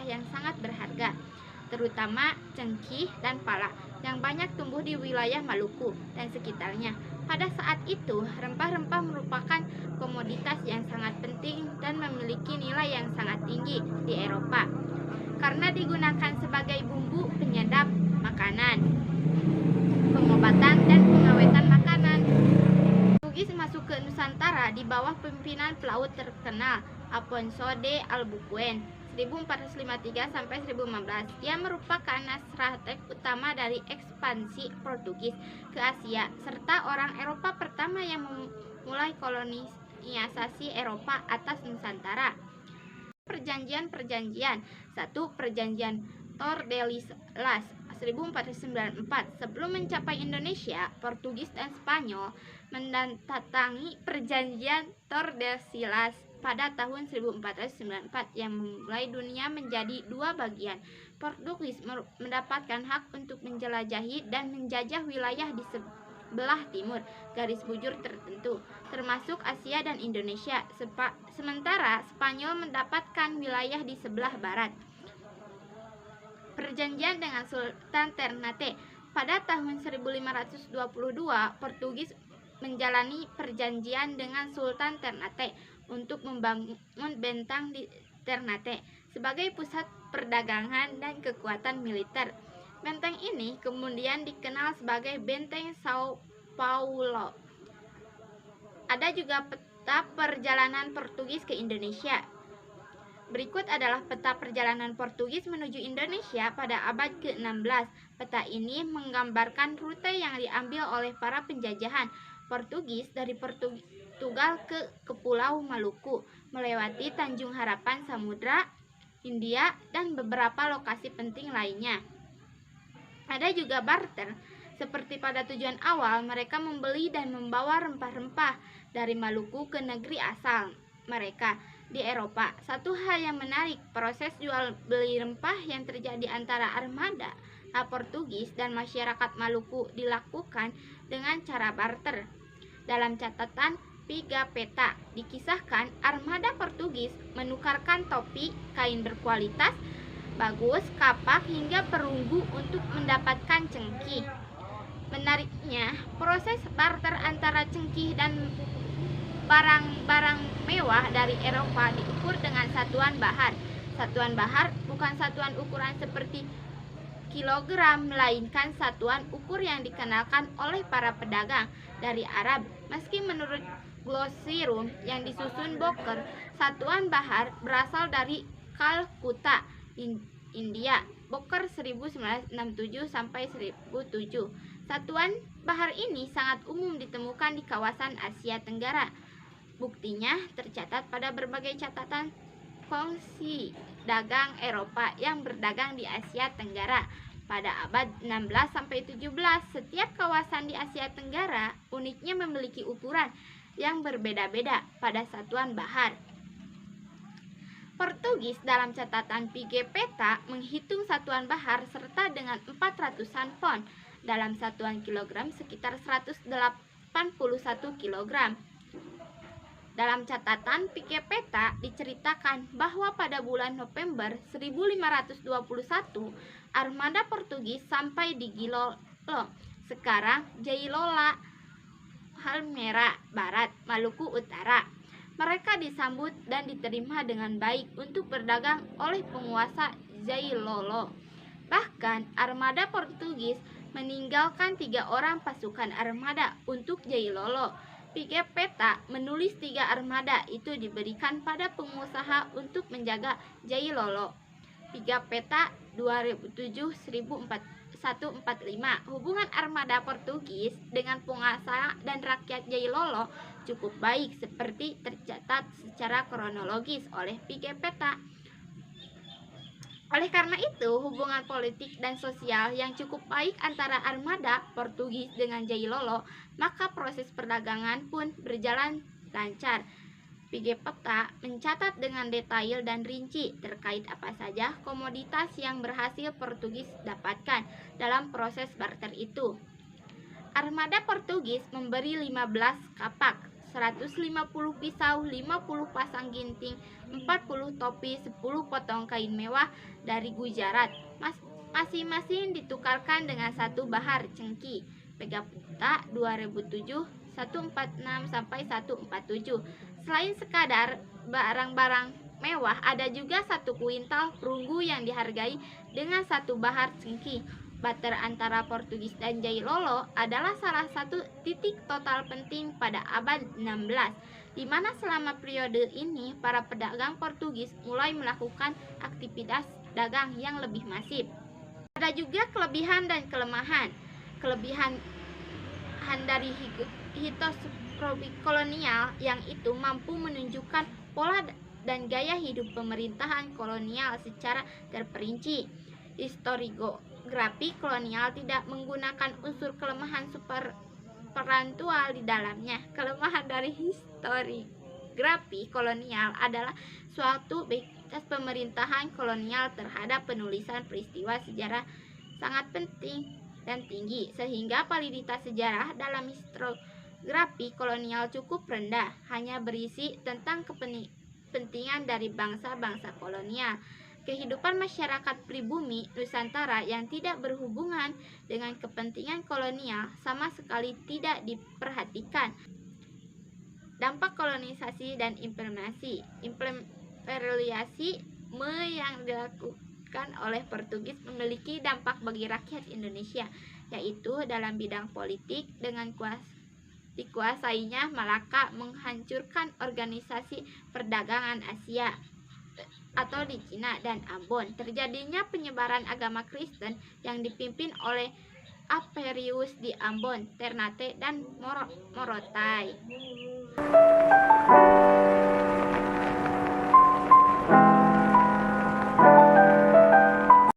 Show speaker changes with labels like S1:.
S1: rempah yang sangat berharga, terutama cengkih dan pala yang banyak tumbuh di wilayah Maluku dan sekitarnya. Pada saat itu, rempah-rempah merupakan komoditas yang sangat penting dan memiliki nilai yang sangat tinggi di Eropa karena digunakan sebagai bumbu penyedap makanan, pengobatan, dan pengawetan makanan. Portugis masuk ke Nusantara di bawah pimpinan pelaut terkenal Afonso de Albuquerque 1453 sampai 1015. Dia merupakan strateg utama dari ekspansi Portugis ke Asia serta orang Eropa pertama yang memulai kolonisasi Eropa atas Nusantara. Perjanjian-perjanjian 1. Perjanjian Tordesillas 1494. Sebelum mencapai Indonesia, Portugis dan Spanyol menandatangani perjanjian Tordesillas pada tahun 1494 yang memulai dunia menjadi dua bagian. Portugis mendapatkan hak untuk menjelajahi dan menjajah wilayah di sebelah timur garis bujur tertentu, termasuk Asia dan Indonesia. Sementara Spanyol mendapatkan wilayah di sebelah barat. Perjanjian dengan Sultan Ternate pada tahun 1522, Portugis menjalani perjanjian dengan Sultan Ternate untuk membangun bentang di Ternate sebagai pusat perdagangan dan kekuatan militer. Benteng ini kemudian dikenal sebagai Benteng Sao Paulo. Ada juga peta perjalanan Portugis ke Indonesia. Berikut adalah peta perjalanan Portugis menuju Indonesia pada abad ke-16. Peta ini menggambarkan rute yang diambil oleh para penjajahan Portugis dari Portugal ke Pulau Maluku, melewati Tanjung Harapan, Samudra Hindia, dan beberapa lokasi penting lainnya. Ada juga barter. Seperti pada tujuan awal, mereka membeli dan membawa rempah-rempah dari Maluku ke negeri asal mereka di Eropa. Satu hal yang menarik, proses jual beli rempah yang terjadi antara armada Portugis dan masyarakat Maluku dilakukan dengan cara barter. Dalam catatan Pigafetta dikisahkan armada Portugis menukarkan topi, kain berkualitas bagus, kapak, hingga perunggu untuk mendapatkan cengkih. Menariknya, proses barter antara cengkih dan barang-barang mewah dari Eropa diukur dengan satuan bahar. Satuan bahar bukan satuan ukuran seperti kilogram, melainkan satuan ukur yang dikenalkan oleh para pedagang dari Arab. Meski menurut Glosirum yang disusun Boker, satuan bahar berasal dari Kalkuta, India, Boker 1967 sampai 1007. Satuan bahar ini sangat umum ditemukan di kawasan Asia Tenggara. Buktinya tercatat pada berbagai catatan kongsi dagang Eropa yang berdagang di Asia Tenggara pada abad 16 sampai 17. Setiap kawasan di Asia Tenggara uniknya memiliki ukuran yang berbeda-beda pada satuan bahar. Portugis dalam catatan Pigafetta menghitung satuan bahar serta dengan 400-an pon. Dalam satuan kilogram sekitar 181 kilogram. Dalam catatan Pigafetta diceritakan bahwa pada bulan November 1521 armada Portugis sampai di Gilolo, sekarang Jailola, Halmera Barat, Maluku Utara. Mereka disambut dan diterima dengan baik untuk berdagang oleh penguasa Jailolo. Bahkan armada Portugis meninggalkan 3 orang pasukan armada untuk Jailolo. Pigafetta menulis 3 armada itu diberikan pada pengusaha untuk menjaga Jailolo. Pigafetta 2007-1145. Hubungan armada Portugis dengan penguasa dan rakyat Jailolo cukup baik seperti tercatat secara kronologis oleh Pigafetta. Oleh karena itu, hubungan politik dan sosial yang cukup baik antara armada Portugis dengan Jailolo, maka proses perdagangan pun berjalan lancar. Pigafetta mencatat dengan detail dan rinci terkait apa saja komoditas yang berhasil Portugis dapatkan dalam proses barter itu. Armada Portugis memberi 15 kapak, 150 pisau, 50 pasang ginting, 40 topi, 10 potong kain mewah dari Gujarat. Masing-masing ditukarkan dengan satu bahar cengki. Megaputa 2007 146 sampai 147. Selain sekadar barang-barang mewah, ada juga satu kuintal perunggu yang dihargai dengan satu bahar cengki. Barter antara Portugis dan Jailolo adalah salah satu titik total penting pada abad 16, di mana selama periode ini para pedagang Portugis mulai melakukan aktivitas dagang yang lebih masif. Ada juga kelebihan dan kelemahan. Kelebihan dari hitos kolonial yang itu mampu menunjukkan pola dan gaya hidup pemerintahan kolonial secara terperinci. Historiografi kolonial tidak menggunakan unsur kelemahan supranatural di dalamnya. Kelemahan dari historiografi kolonial adalah suatu batas pemerintahan kolonial terhadap penulisan peristiwa sejarah sangat penting dan tinggi, sehingga validitas sejarah dalam historiografi kolonial cukup rendah, hanya berisi tentang kepentingan dari bangsa-bangsa kolonial. Kehidupan masyarakat pribumi Nusantara yang tidak berhubungan dengan kepentingan kolonial sama sekali tidak diperhatikan. Dampak kolonisasi dan imperialisasi yang dilakukan oleh Portugis memiliki dampak bagi rakyat Indonesia, yaitu dalam bidang politik dengan dikuasainya Malaka menghancurkan organisasi perdagangan Asia atau di Cina dan Ambon. Terjadinya penyebaran agama Kristen yang dipimpin oleh Aperius di Ambon, Ternate dan Morotai.